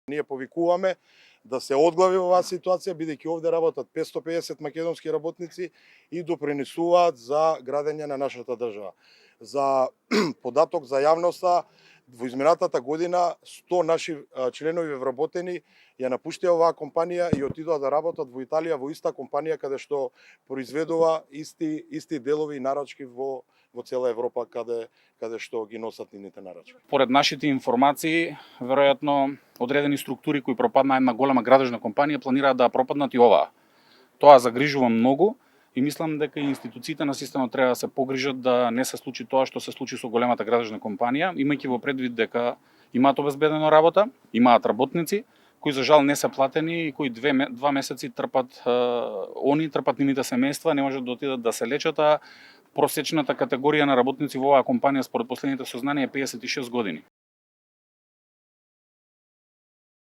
Ние повикуваме да се одглави оваа ситуација, бидејќи овде работат 550 македонски работници и допринесуваат за градење на нашата држава. За податок за јавноста, во изминатата година 100 наши членови вработени ја напуштија оваа компанија и отидоа да работат во Италија во иста компанија каде што произведува исти делови и нарачки во цела Европа каде што ги носат нивните нарачки. Поред нашите информации, веројатно одредени структури кои пропадна една голема градежна компанија планираат да пропаднат и оваа. Тоа загрижува многу и мислам дека институциите на системот треба да се погрижат да не се случи тоа што се случи со големата градежна компанија, имајќи во предвид дека имаат обезбедено работа, имаат работници кои за жал не се платени и кои два месеци трпат нивните семејства, не можат да отидат да се лечат, а просечната категорија на работници во оваа компанија според последните сознанија е 56 години.